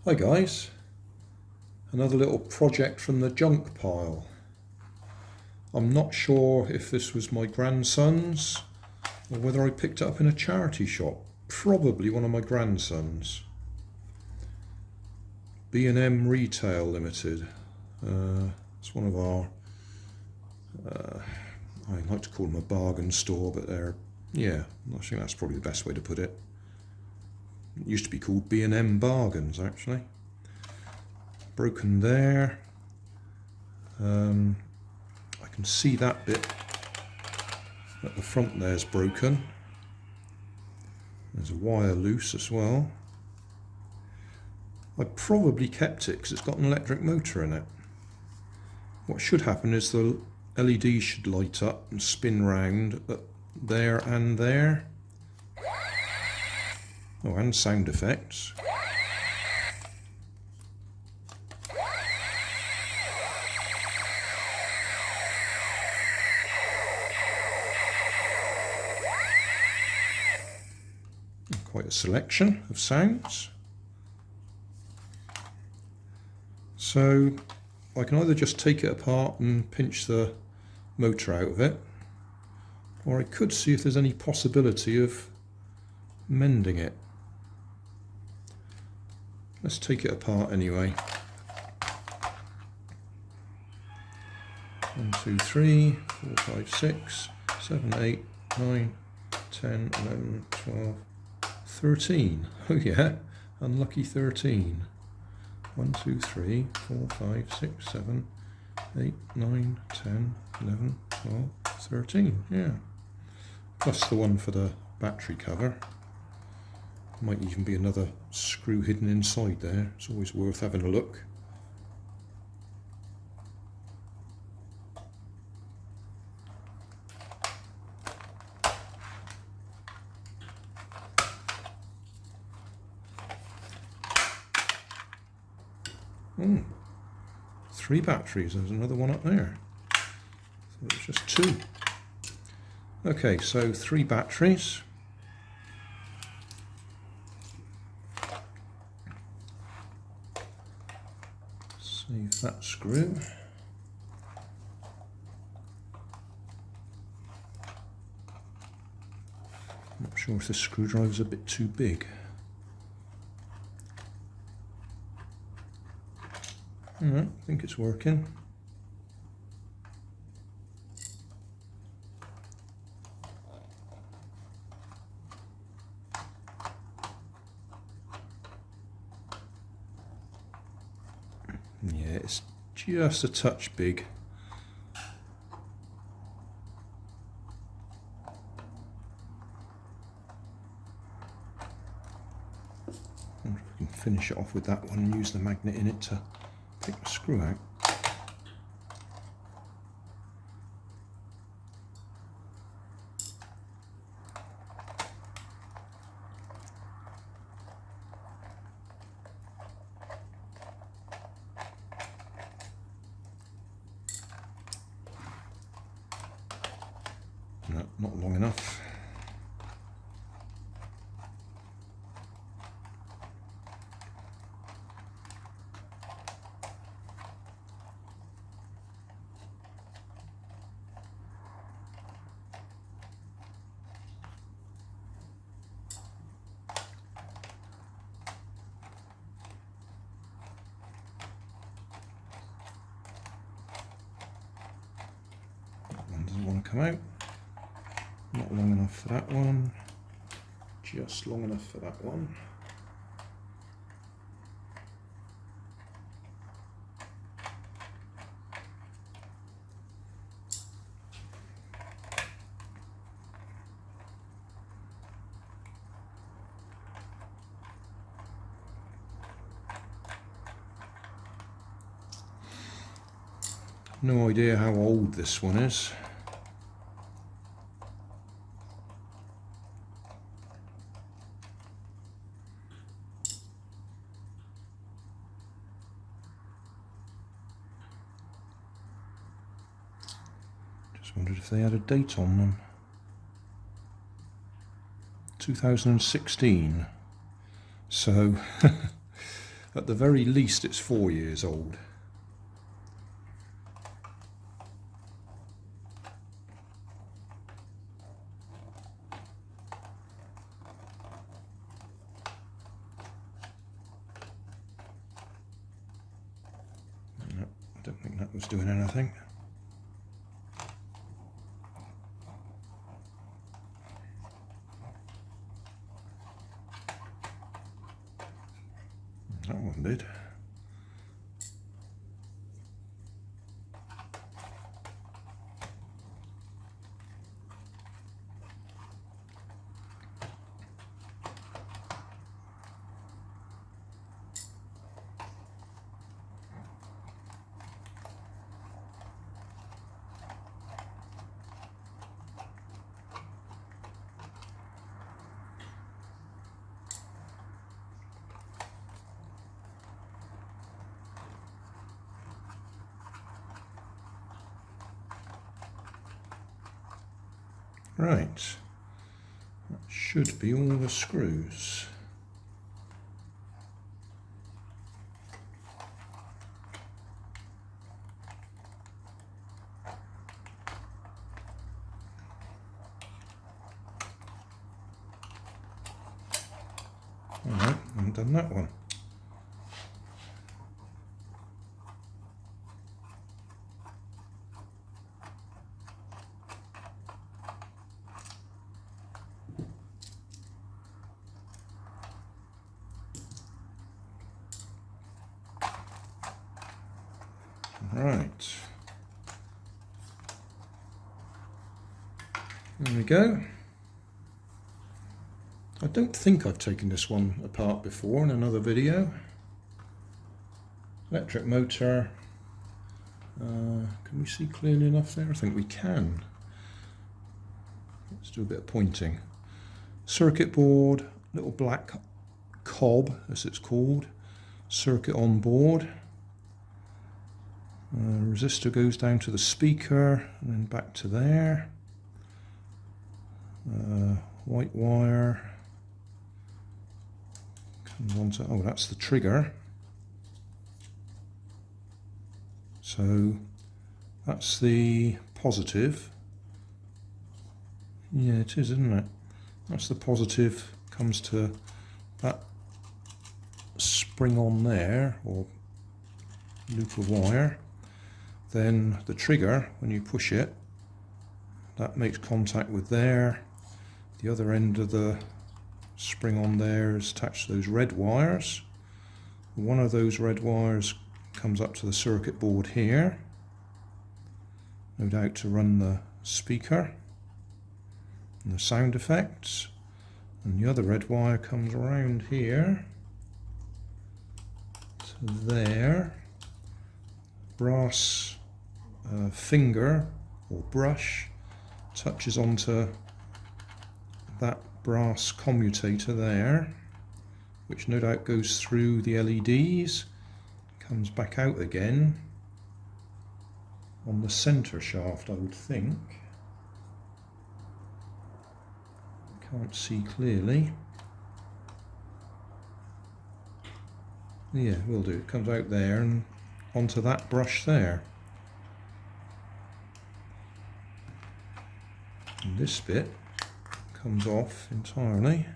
Hi guys, another little project from the junk pile. I'm not sure if this was my grandson's or whether I picked it up in a charity shop. Probably one of my grandsons. B&M Retail Limited. It's one of our, I like to call them a bargain store, but they're, yeah, I think that's probably the best way to put it. It used to be called B&M Bargains actually. Broken there. I can see that bit at the front there's broken. There's a wire loose as well. I probably kept it because it's got an electric motor in it. What should happen is the LED should light up and spin round there and there. Oh, and sound effects. Quite a selection of sounds. So I can either just take it apart and pinch the motor out of it, or I could see if there's any possibility of mending it. Let's take it apart anyway. 1, 2, 3, 4, 5, 6, 7, 8, 9, 10, 11, 12, 13. Oh yeah, unlucky 13. 1, 2, 3, 4, 5, 6, 7, 8, 9, 10, 11, 12, 13. Yeah. Plus the one for the battery cover. Might even be another screw hidden inside there. It's always worth having a look. Oh, 3 batteries. There's another one up there. So it's just 2. Okay, so 3 batteries. Save that screw. Not sure if this screwdriver's a bit too big. Alright, I think it's working. Yeah, it's just a touch big. I wonder if we can finish it off with that one and use the magnet in it to take the screw out. No, not long enough. That one doesn't want to come out. Not long enough for that one, just long enough for that one. No idea how old this one is. Wondered if they had a date on them. 2016. So At the very least it's 4 years old. No, I don't think that was doing anything. That one did. Right, that should be all the screws. Alright, I haven't done that one. Right, there we go. I don't think I've taken this one apart before in another video. Electric motor. Can we see clearly enough there? I think we can. Let's do a bit of pointing. Circuit board, little black cob as it's called. Circuit on board. Resistor goes down to the speaker and then back to there. White wire comes onto, oh, that's the trigger. So that's the positive. Yeah, it is, isn't it? That's the positive, comes to that spring on there, or loop of wire. Then the trigger, when you push it, that makes contact with there. The other end of the spring on there is attached to those red wires. One of those red wires comes up to the circuit board here, no doubt to run the speaker and the sound effects. And the other red wire comes around here to there. Brass finger or brush touches onto that brass commutator there, which no doubt goes through the LEDs, comes back out again on the center shaft, I would think. Can't see clearly. Yeah, will do. It comes out there and onto that brush there. And this bit comes off entirely.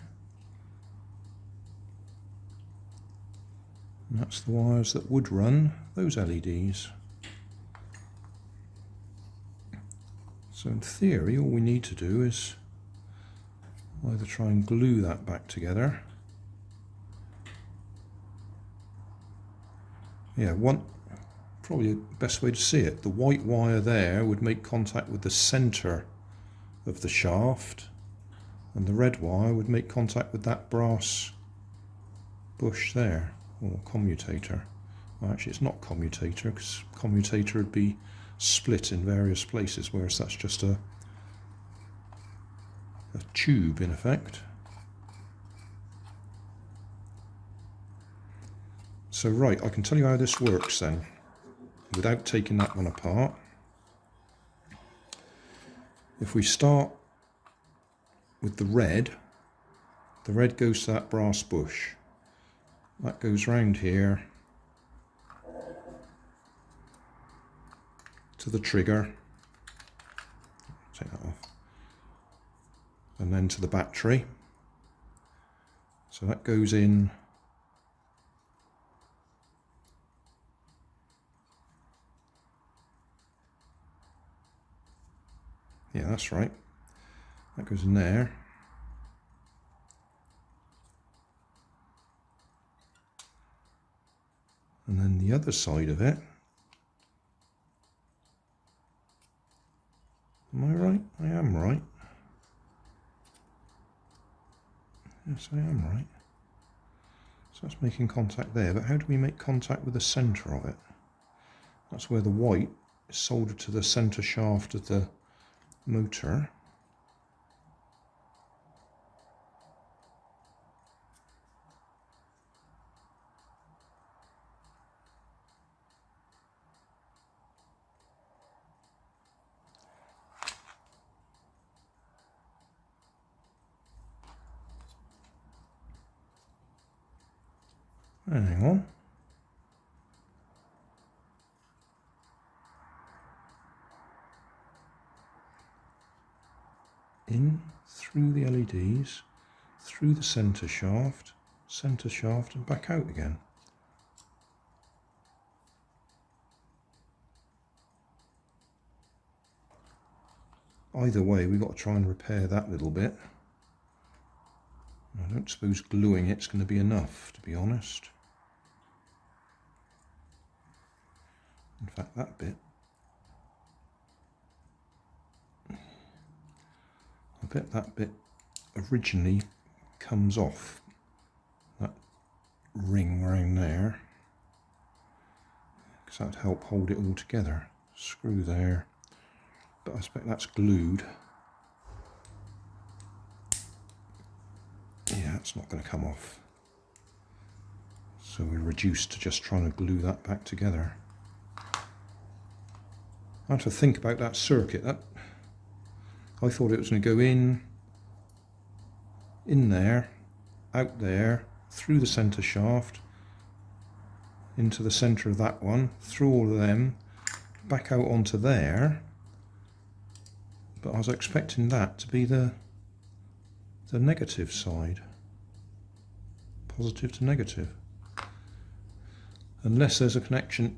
And that's the wires that would run those LEDs. So in theory, all we need to do is either try and glue that back together. Yeah, probably the best way to see it, the white wire there would make contact with the center of the shaft, and the red wire would make contact with that brass bush there, or commutator. Well, actually it's not commutator, because commutator would be split in various places, whereas that's just a tube in effect. So right, I can tell you how this works then, without taking that one apart. If we start with the red goes to that brass bush. that goes round here to the trigger, take that off, and then to the battery. So that goes in yeah, that's right, that goes in there. And then the other side of it, am I right? I am right. Yes, I am right. So that's making contact there, but how do we make contact with the centre of it? That's where the white is soldered to the centre shaft of the motor. Hang on. In, through the LEDs, through the centre shaft, and back out again. Either way, we've got to try and repair that little bit. I don't suppose gluing it's going to be enough, to be honest. In fact, that bit, I bet that bit originally comes off, that ring around there, because that'd help hold it all together. Screw there, but I expect that's glued. Yeah, it's not going to come off. So we're reduced to just trying to glue that back together. I had to think about that circuit. I thought it was going to go in there, out there, through the centre shaft, into the centre of that one, through all of them, back out onto there. But I was expecting that to be the negative side. Positive to negative. Unless there's a connection.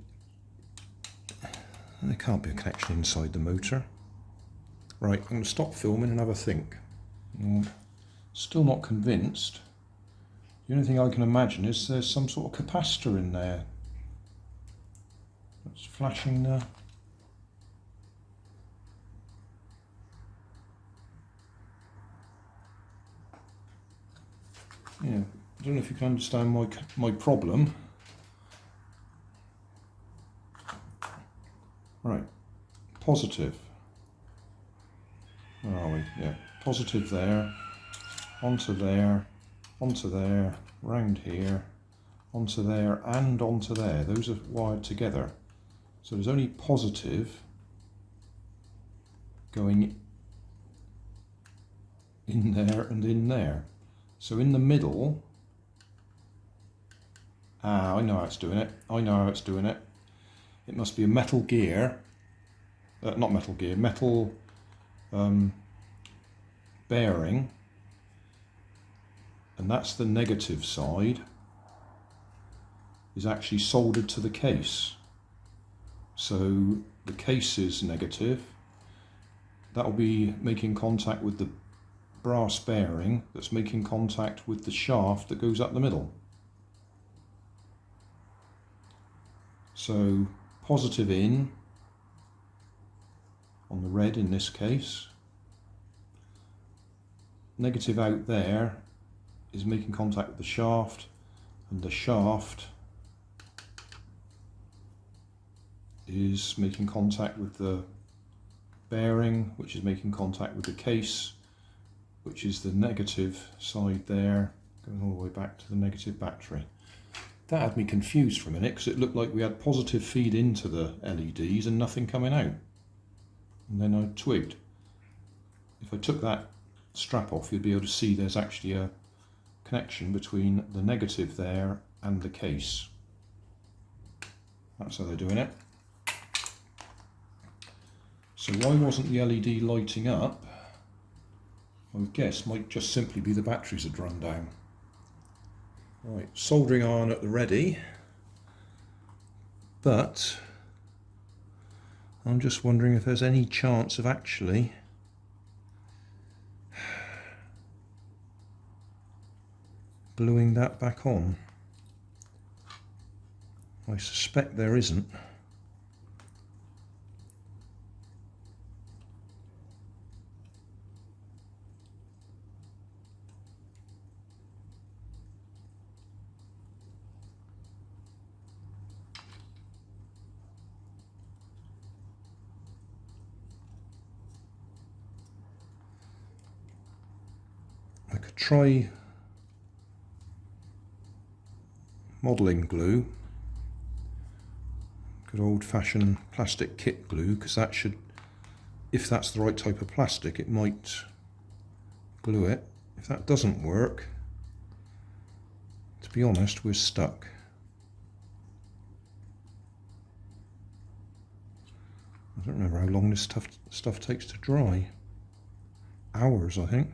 There can't be a connection inside the motor. Right, I'm going to stop filming and have a think. Still not convinced. The only thing I can imagine is there's some sort of capacitor in there. That's flashing the... Yeah, I don't know if you can understand my problem. Right, positive. Where are we? Yeah, positive there, onto there, round here, onto there, and onto there. Those are wired together. So there's only positive going in there and in there. So in the middle, I know how it's doing it. It must be a metal gear, metal bearing, and that's the negative side, is actually soldered to the case. So the case is negative. That will be making contact with the brass bearing that's making contact with the shaft that goes up the middle. So positive in on the red in this case, negative out there is making contact with the shaft, and the shaft is making contact with the bearing, which is making contact with the case, which is the negative side there, going all the way back to the negative battery. That had me confused for a minute because it looked like we had positive feed into the LEDs and nothing coming out. And then I twigged. If I took that strap off, you'd be able to see there's actually a connection between the negative there and the case. That's how they're doing it. So why wasn't the LED lighting up? I would guess might just simply be the batteries had run down. Right, soldering on at the ready, but I'm just wondering if there's any chance of actually gluing that back on. I suspect there isn't. I could try modelling glue, good old-fashioned plastic kit glue, because that should, if that's the right type of plastic, it might glue it. If that doesn't work, to be honest, we're stuck. I don't remember how long this stuff takes to dry. Hours, I think.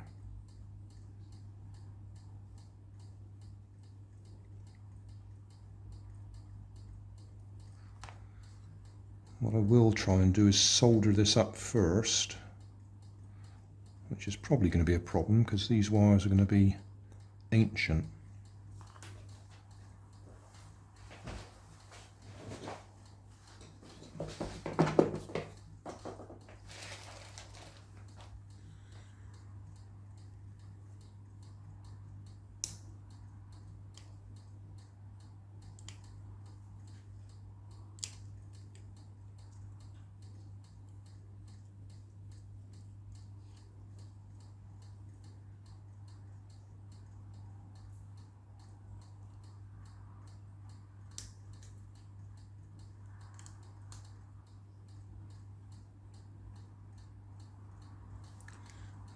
What I will try and do is solder this up first, which is probably going to be a problem because these wires are going to be ancient.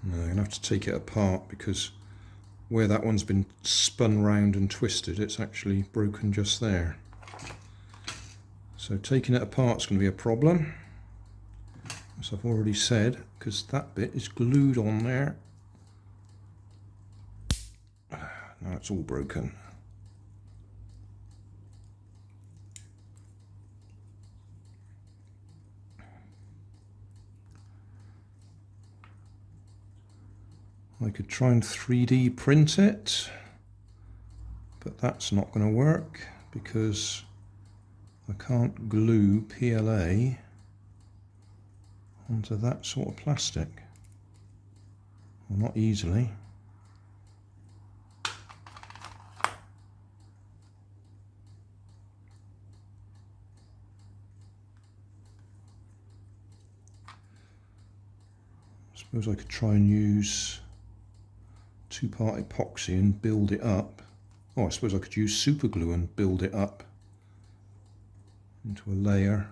No, I'm going to have to take it apart because where that one's been spun round and twisted, it's actually broken just there. So taking it apart is going to be a problem, as I've already said, because that bit is glued on there. Now it's all broken. I could try and 3D print it, but that's not going to work because I can't glue PLA onto that sort of plastic. Well, not easily. I suppose I could try and use two-part epoxy and build it up. Oh, I suppose I could use super glue and build it up into a layer.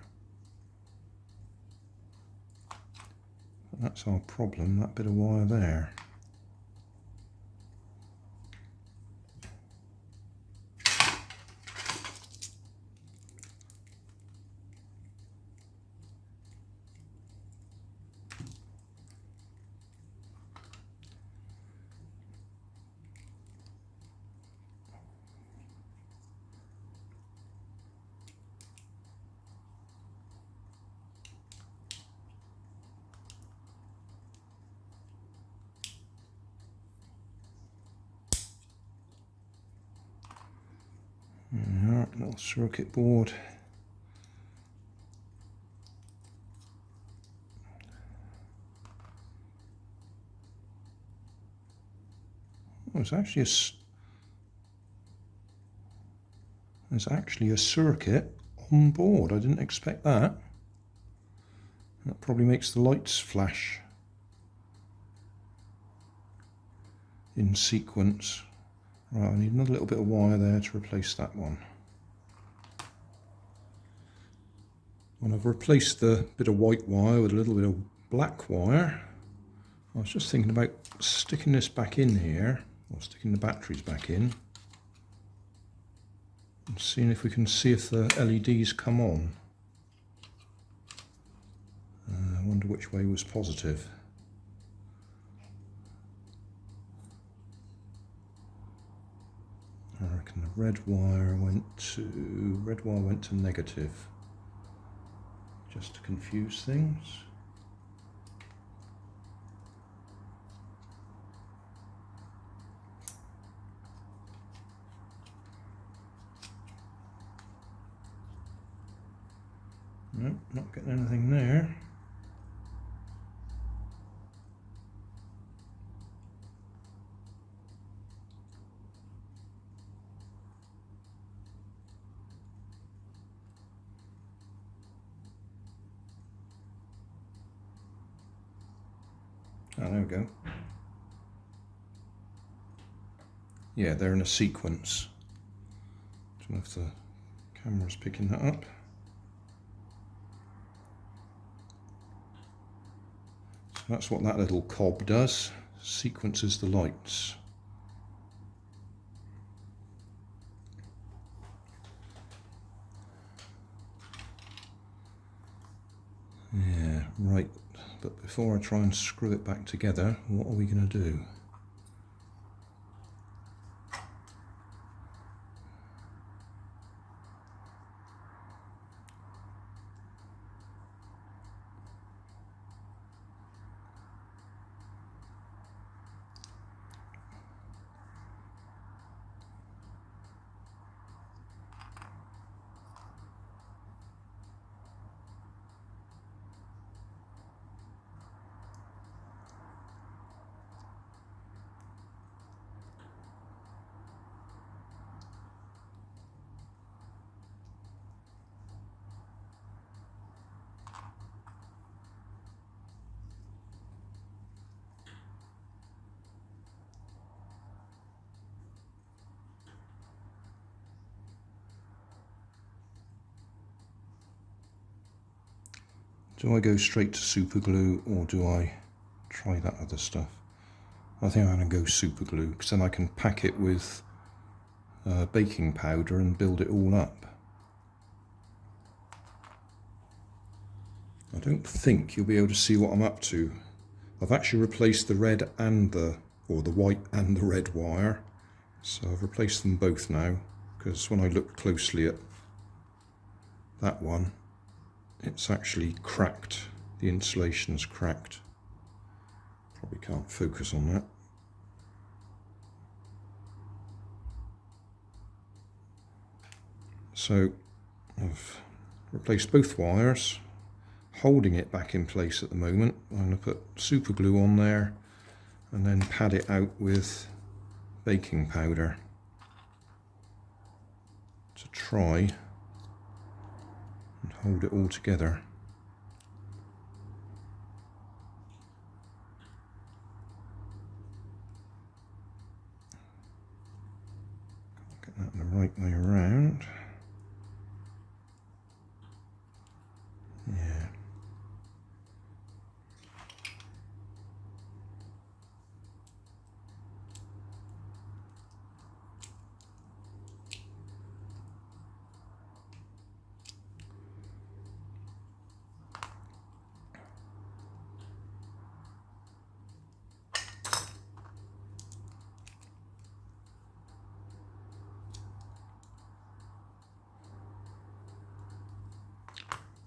But that's our problem, that bit of wire there. Alright, little circuit board. Oh, there's actually a circuit on board. I didn't expect that. That probably makes the lights flash in sequence. Right, I need another little bit of wire there to replace that one. When I've replaced the bit of white wire with a little bit of black wire, I was just thinking about sticking this back in here, or sticking the batteries back in. and seeing if we can see if the LEDs come on. I wonder which way was positive. I reckon the red wire went to negative, just to confuse things. Nope, not getting anything there. Oh, there we go. Yeah, they're in a sequence. I don't know if the camera's picking that up. So that's what that little cob does, sequences the lights. Yeah, right. But before I try and screw it back together, what are we going to do? Do I go straight to super glue, or do I try that other stuff? I think I'm going to go super glue, because then I can pack it with baking powder and build it all up. I don't think you'll be able to see what I'm up to. I've actually replaced the red and the white and the red wire. So I've replaced them both now, because when I look closely at that one, it's actually cracked. The insulation's cracked. Probably can't focus on that. So I've replaced both wires, holding it back in place at the moment. I'm going to put super glue on there and then pad it out with baking powder to try and hold it all together. Get that the right way around. Yeah.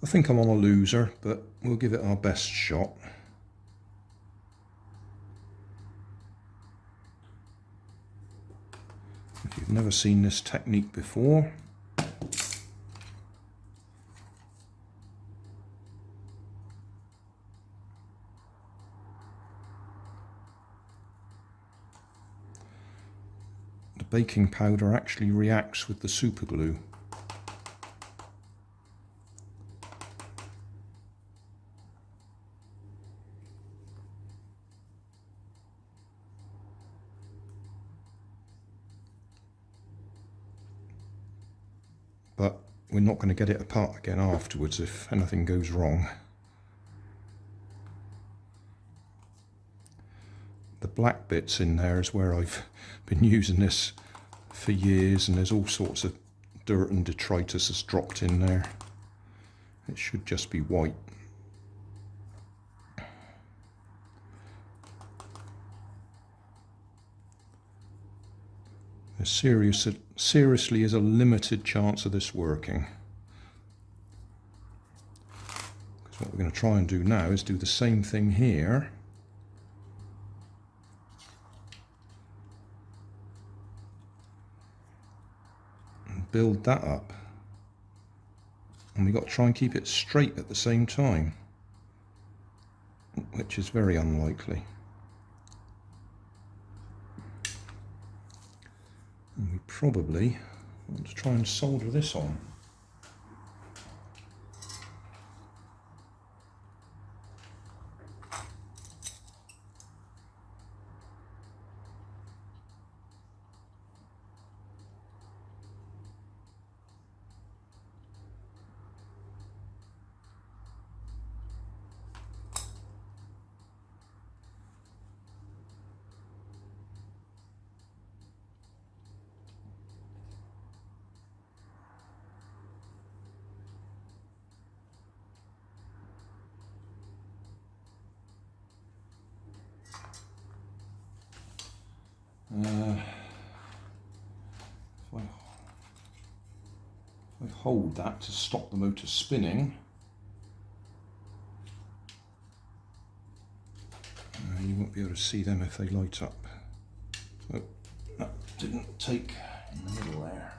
I think I'm on a loser, but we'll give it our best shot. If you've never seen this technique before, the baking powder actually reacts with the super glue. But we're not going to get it apart again afterwards if anything goes wrong. The black bits in there is where I've been using this for years, and there's all sorts of dirt and detritus has dropped in there. It should just be white. There seriously is a limited chance of this working. Because what we're going to try and do now is do the same thing here. And build that up. And we've got to try and keep it straight at the same time, which is very unlikely. And we probably want to try and solder this on. If I hold that to stop the motor spinning, you won't be able to see them if they light up. Oh, that didn't take in the middle there.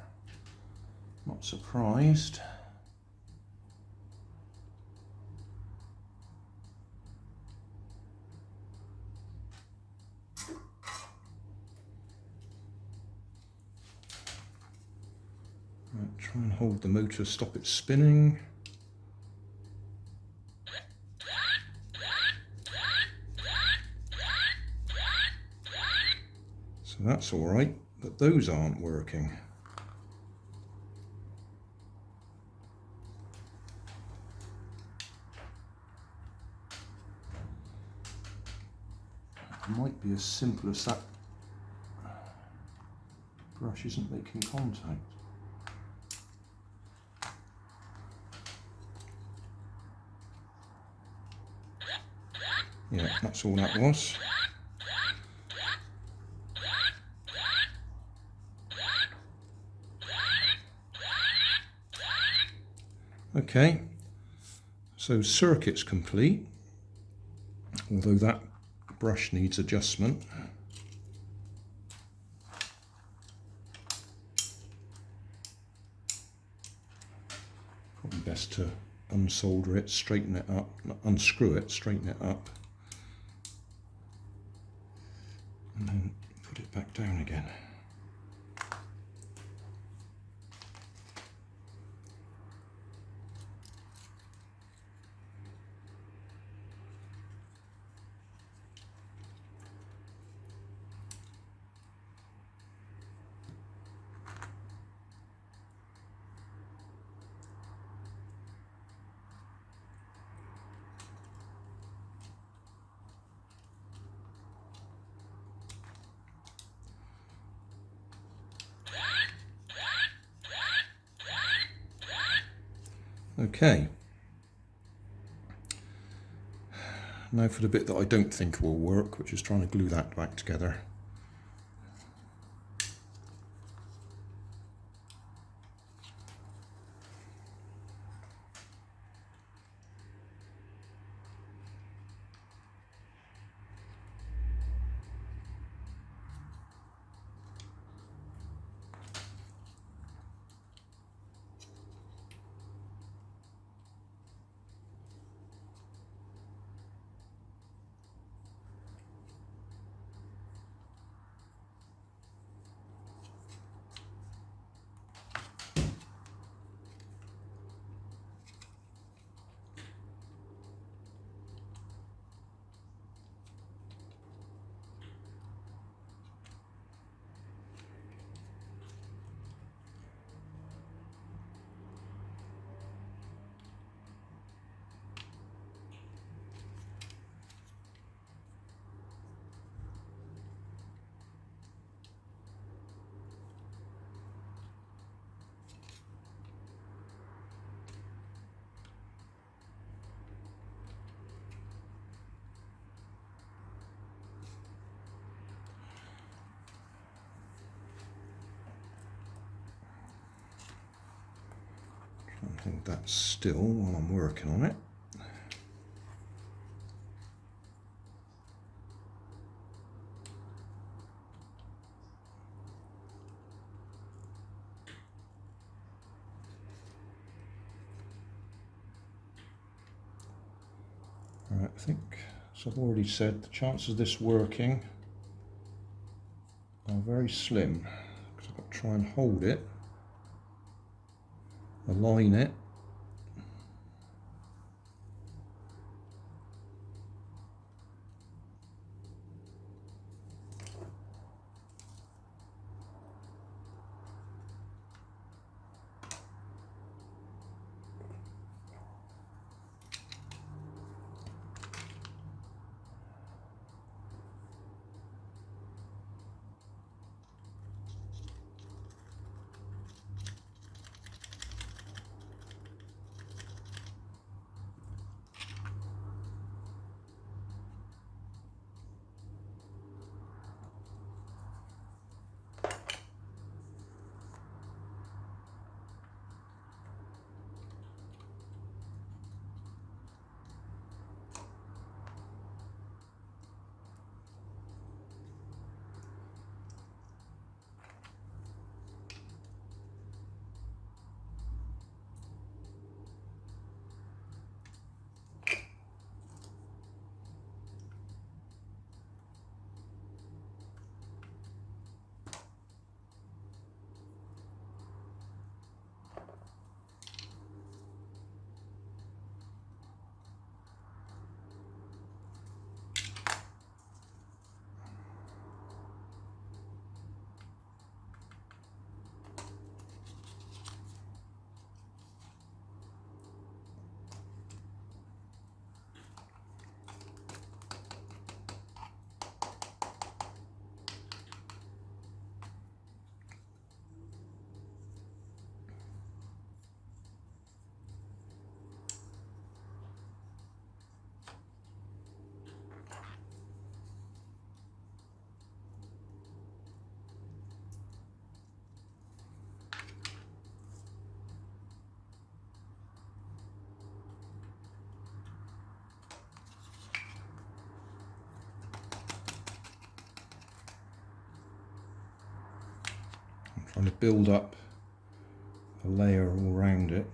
Not surprised. Right, try and hold the motor, stop it spinning. So that's all right, but those aren't working. It might be as simple as that brush isn't making contact. Yeah, that's all that was. Okay, so circuit's complete, although that brush needs adjustment. Probably best to unsolder it, straighten it up, unscrew it, straighten it up, and then put it back down again. Okay, now for the bit that I don't think will work, which is trying to glue that back together. hold that still while I'm working on it. Right, I think, as I've already said, the chances of this working are very slim, because I've got to try and hold it, align it, trying to build up a layer all around it.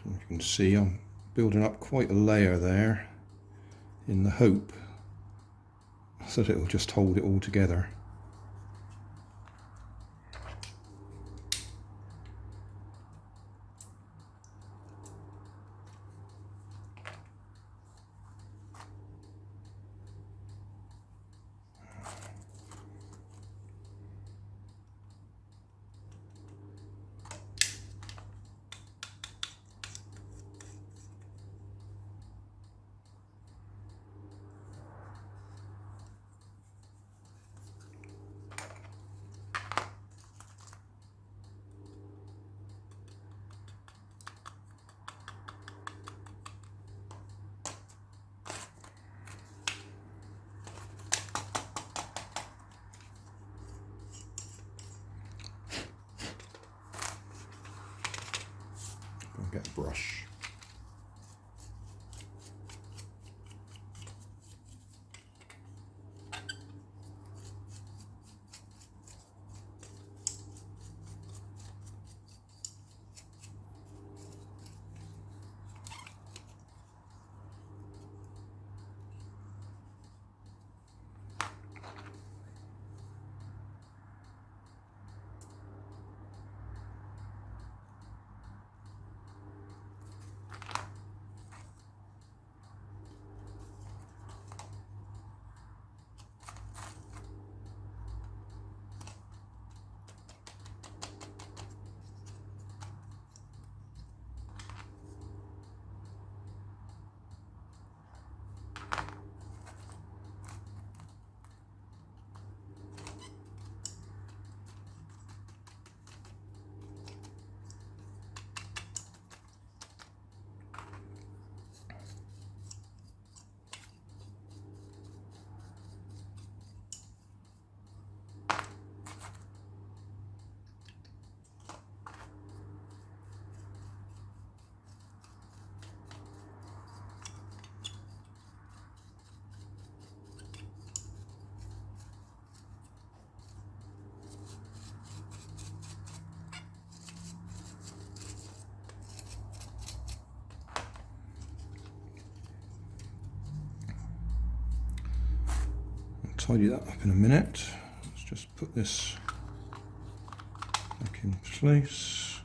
As you can see, I'm building up quite a layer there in the hope that it will just hold it all together. I'll get a brush. tidy that up in a minute. Let's just put this back in place.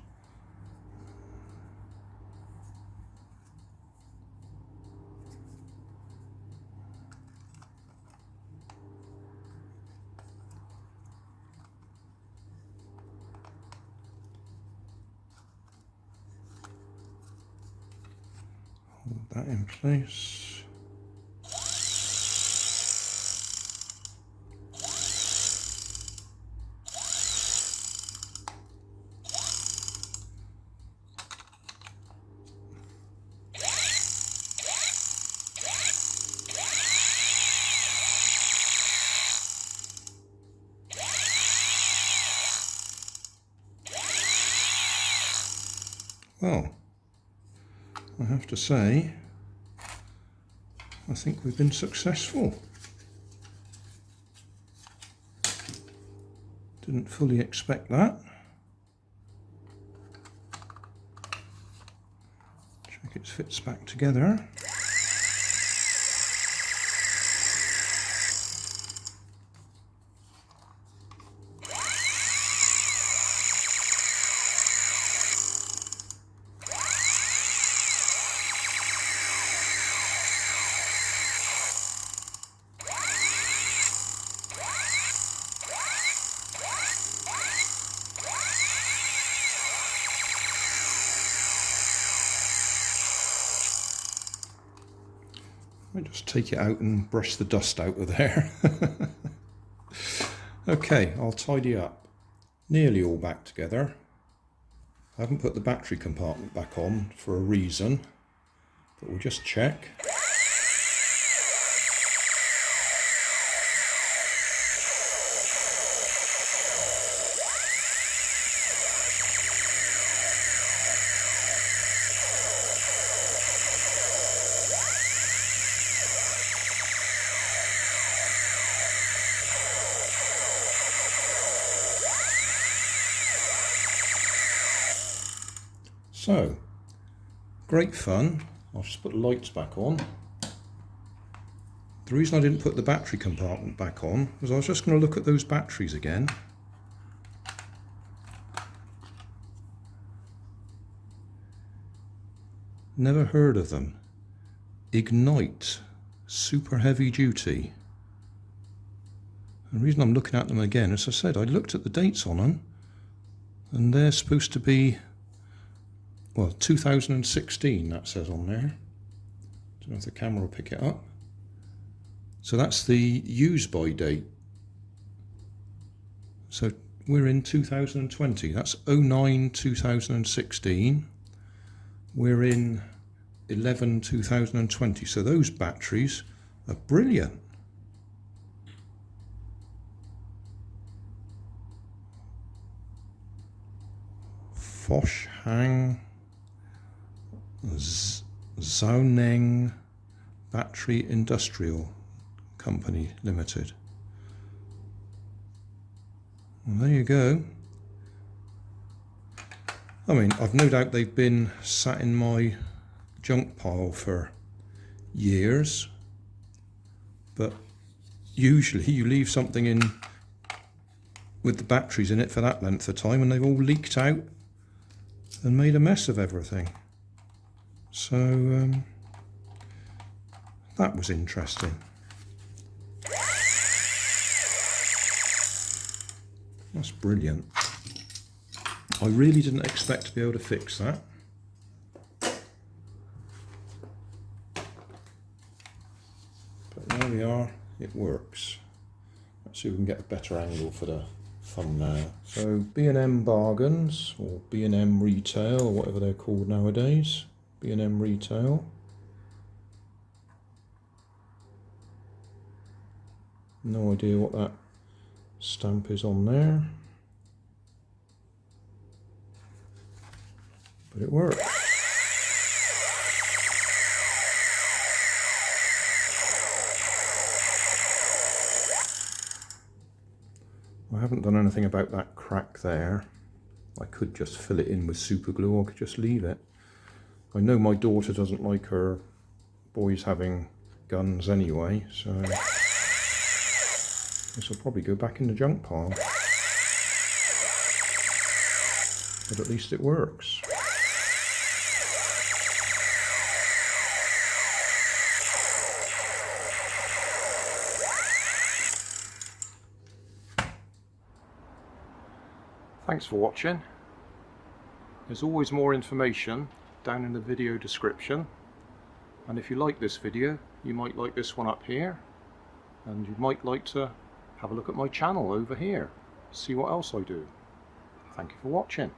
Hold that in place. Well, I have to say, I think we've been successful. Didn't fully expect that. Check it fits back together. I'll just take it out and brush the dust out of there. Okay, I'll tidy up. Nearly all back together. I haven't put the battery compartment back on for a reason, but we'll just check. So, great fun. I'll just put the lights back on. The reason I didn't put the battery compartment back on was I was just going to look at those batteries again. Never heard of them. Ignite, super heavy duty. The reason I'm looking at them again, as I said, I looked at the dates on them and they're supposed to be, well, 2016 that says on there. Don't know if the camera will pick it up. So that's the use by date. So we're in 2020. That's 09/2016. We're in 11/2020. So those batteries are brilliant. Foshang Zhaoneng Battery Industrial Company Limited. Well, there you go. I mean, I've no doubt they've been sat in my junk pile for years, but usually you leave something in with the batteries in it for that length of time and they've all leaked out and made a mess of everything. So that was interesting. That's brilliant. I really didn't expect to be able to fix that. But there we are, it works. Let's see if we can get a better angle for the thumbnail. So B&M Bargains, or B&M Retail, or whatever they're called nowadays. B&M Retail. No idea what that stamp is on there, but it works. I haven't done anything about that crack there. I could just fill it in with super glue, or I could just leave it. I know my daughter doesn't like her boys having guns anyway, so This will probably go back in the junk pile. But at least it works. Thanks for watching. There's always more information down in the video description, and if you like this video you might like this one up here, and you might like to have a look at my channel over here, see what else I do. Thank you for watching.